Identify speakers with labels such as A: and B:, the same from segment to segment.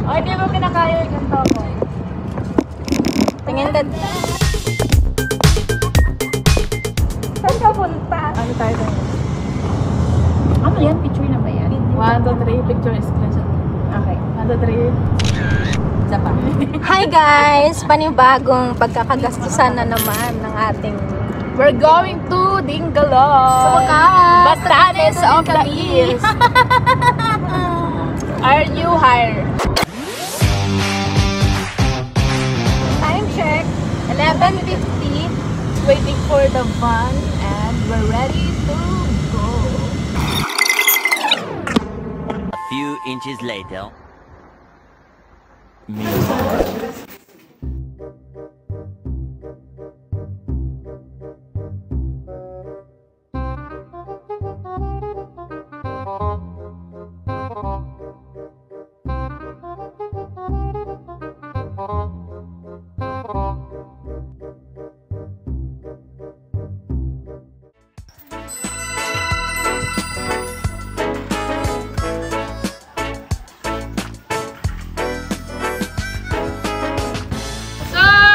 A: O, hindi mo kinakaya yung ganito ko.
B: Tingin ka. Saan ka punta?
A: Ano tayo tayo? Ano yan? Picture na ba yan? 1, 2, 3. Picture is screenshot. Okay. 1, 2, 3. Isa pa.
B: Hi guys! Panibagong pagkakagastusan na naman ng ating
A: We're going to Dingalan.
B: sa wakas!
A: Batanes of the East. Are you higher?
B: Time check! 11:50.
A: Waiting for the van and we're ready to go.
C: A few inches later.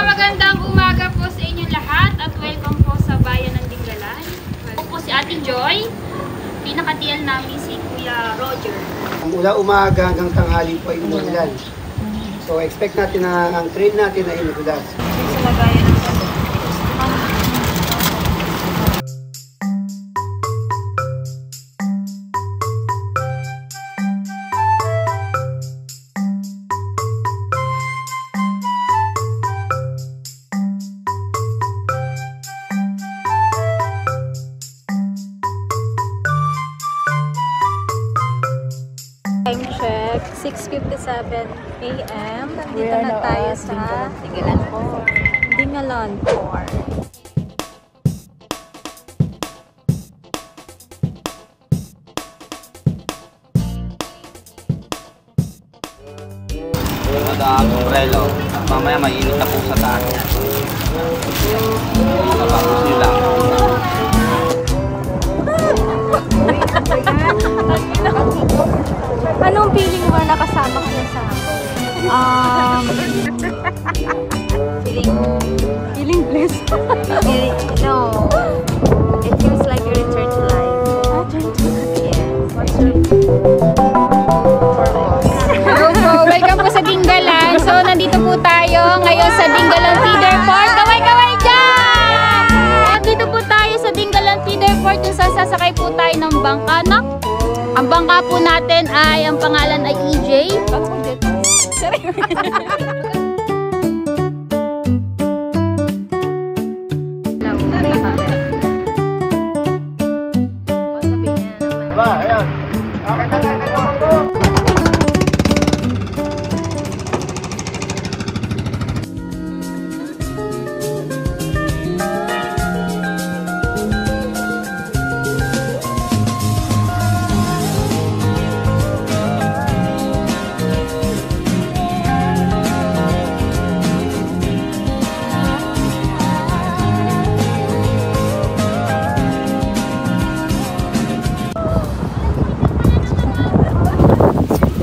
D: Magandang umaga po sa inyong lahat at welcome po sa Bayan ng Dingalan. Ako po si Ate Joy, pinaka-TL namin si Kuya Roger.
E: Mula umaga hanggang tanghali po ay umulan. So expect natin na ang train natin ay inuulan.
A: Sa lagayan ng sabi.
B: Time check, 6:57 AM. Nandito na tayo sa Dingalan Port.
F: Ang umbrello. Mamaya mainit na po sa taas niya. Tapos nyo lang.
B: Anong feeling mo nakasama ka na sa feeling blessed? No. It feels like you return to life. Return to life? Yes. What's your
D: Hello po, welcome po sa Dingalan. So, nandito po tayo ngayon sa Dingalan Feeder Port. Kaway-kaway dyan! Nandito po tayo sa Dingalan Feeder Port kung saan sasakay po tayo ng bangka, no? Ang bangka po natin ay, ang pangalan ay EJ.
E: Ayan. Okay na tayo ako.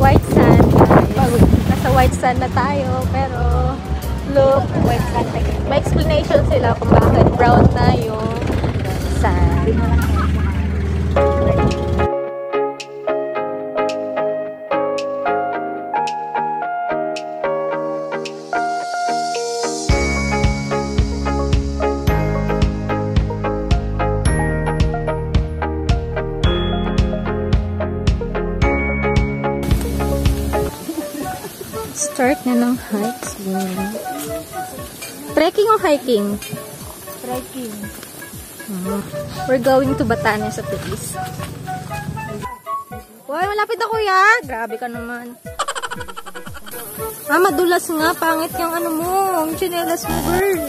B: white sand? Nasa white sand na tayo, pero look, white sand again. May explanation sila kung bakit brown na yung sand. Start na ng hike siguro. Trekking o hiking?
A: Trekking.
B: We're going to Batanes of the East. Uy, malapit na kuya! Grabe ka naman. Madulas nga. Pangit yung ano mo. Yung chinelas mo, girl.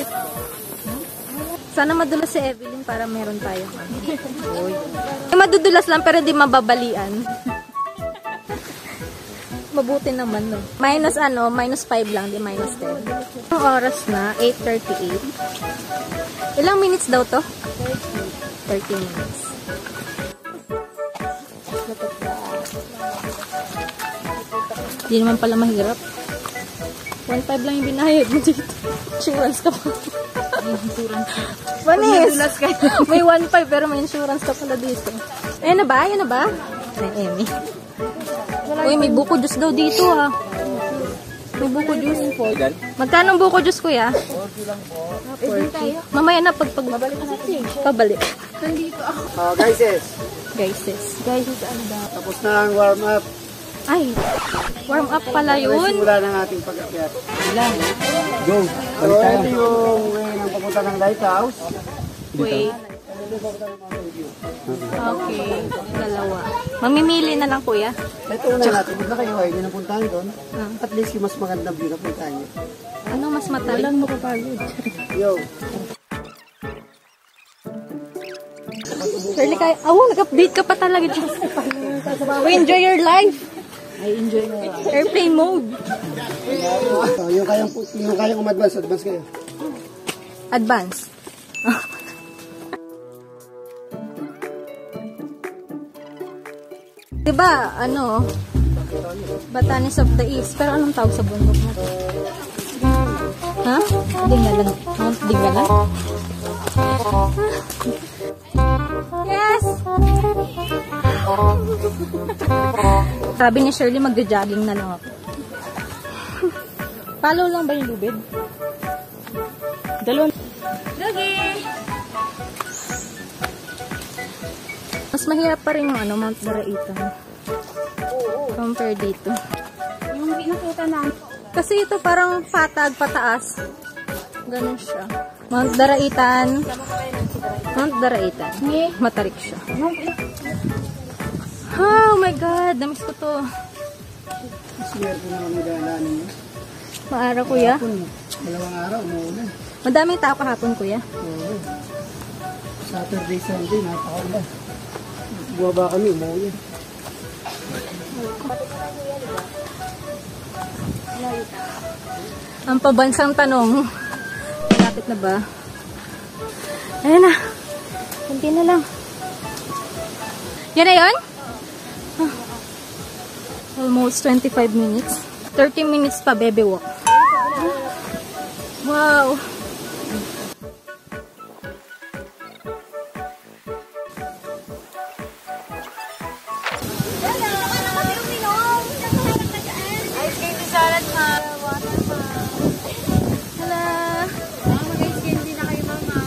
B: Sana madulas si Evelyn para meron tayo. Madudulas lang pero di mababalian. Mabuti naman, no? Minus 5 lang, di minus 10. Ang oras na, 8:38. Ilang minutes daw to? 30 minutes. Hindi naman pala mahirap. 1.5 lang yung binayad mo dito. Insurance ka pa. Manis! May 1.5 pero may insurance ka pala dito. Ayan na ba? Ayan na ba? Ay, Amy. Uy, may buko juice daw dito ha. May buko juice. Magkano ang buko juice, kuya? 40. Mamaya na pabalik ka natin. Pabalik.
E: Guys,
B: ano ba?
E: tapos na ang warm up.
B: Ay, warm up pala yun.
E: Simula ng ating pag-akyat. Go. So, ito yung way ng papunta ng lighthouse.
B: Wait. Okay, dalawa. Mamimili na lang, kuya.
E: Ito una natin. Huwag na kayo ay napuntahan doon. At least yung mas magandang view na puntahan nyo.
B: Ano mas matay? Walang makapagod.
E: Yo.
B: Shirley, nag-update ka pa talaga dyan. Enjoy your life. I enjoy my life. Airplane mode.
E: So, yung kayang umadvance, advance kayo.
B: Advance. Diba, Batanes of the East. Pero anong tawag sa bundok na to? Ha? Dingalan. Mount Dingalan? Yes! Sabi ni Shirley, magja-jogging na lang ako. Follow lang ba yung lubid? Dalawang. Jogging! Mas mahirap pa rin yung Mount Daraitan. Compare dito.
A: Yung nakita na.
B: Kasi ito parang patag, pataas. Ganun siya. Mount Daraitan. Mount Daraitan. Matarik siya. Oh my God! Namiss ko to.
E: Swerte na kami dalanin nyo.
B: Maaraw, kuya.
E: Dalawang araw, umuulan.
B: Madaming tao kahapon, kuya.
E: Oo. Saturday, Sunday, napakaulan. Buwaba kami, umuulan.
B: Ang pabansang tanong. Lapit na ba? Ayan na. Kunti na lang. Yan na yun? Almost 25 minutes. 30 minutes pa, baby walk. Wow.
D: Ice candy salad, ma. Water, ma.
B: Hello.
D: Mag-ice candy na kayo, mama.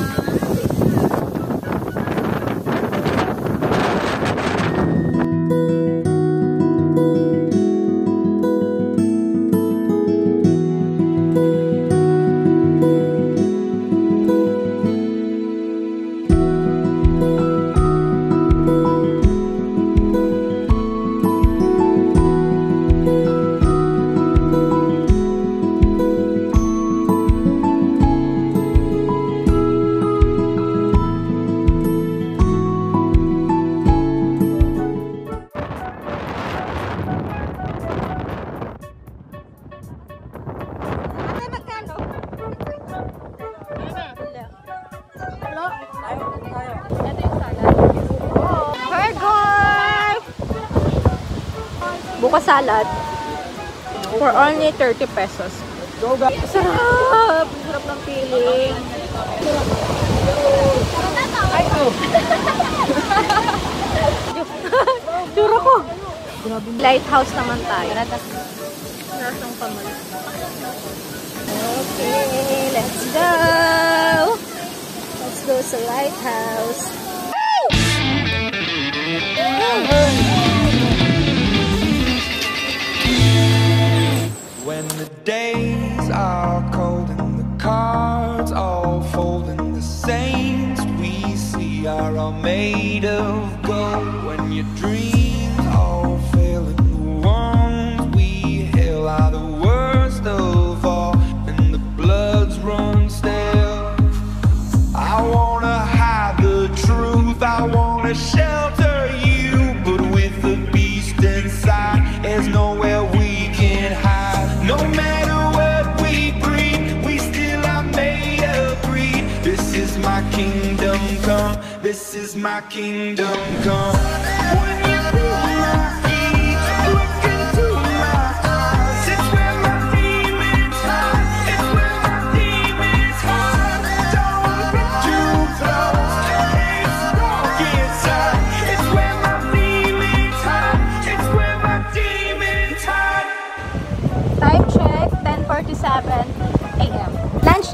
B: Buka salad for only 30 pesos. Sarap! Sarap ng feeling. Duro ko. Lighthouse naman tayo. Nasang paman. Okay, let's go! Let's go sa lighthouse.
G: When the days are cold and the cards all fold and the saints we see are all made of gold, when your dreams all fail and the ones we hail are the worst of all and the bloods run stale, I wanna hide the truth, I wanna shelter you, but with the beast inside there's nowhere we can hide. No matter what we breed, we still are made of breed. This is my kingdom come, this is my kingdom come. When you feel my feet, look into my eyes.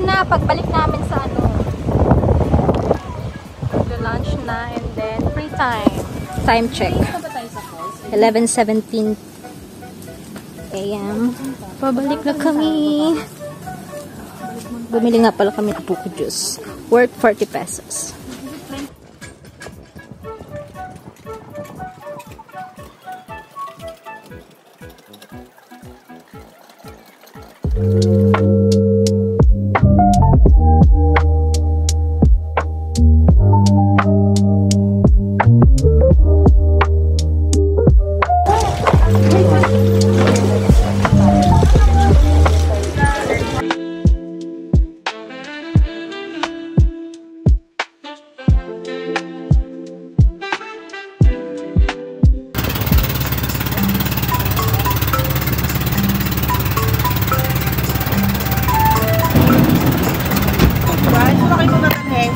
B: na pagbalik namin sa ano. Lunch na and then free time. Time check. 11:17 a.m. Pabalik na kami. Bumili nga pala kami ng buko juice. Worth 40 pesos.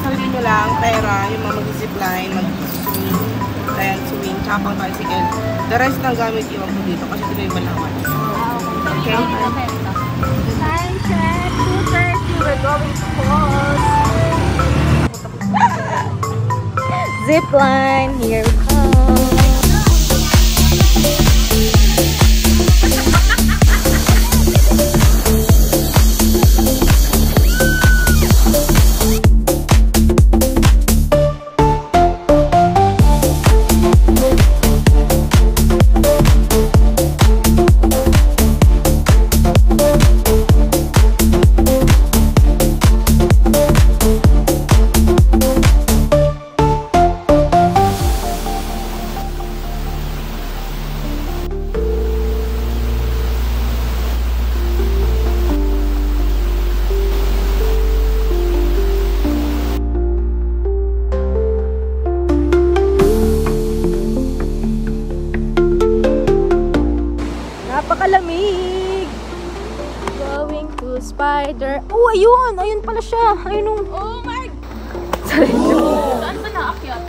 H: Sarili nyo lang, pera, yung mga mag-zipline, mag-swing, ayan, swing, tsaka pang tricycle. The rest ng gamit iwan ko dito kasi dito yung malawan. Okay?
B: Time check, 2:30. We're going to pause. Zipline, here we come. Napakalamig! Going to Spider... Oh, ayun! Ayun pala siya! Ayun!
A: Oh my!
B: Sorry.
A: Saan ba naakyat?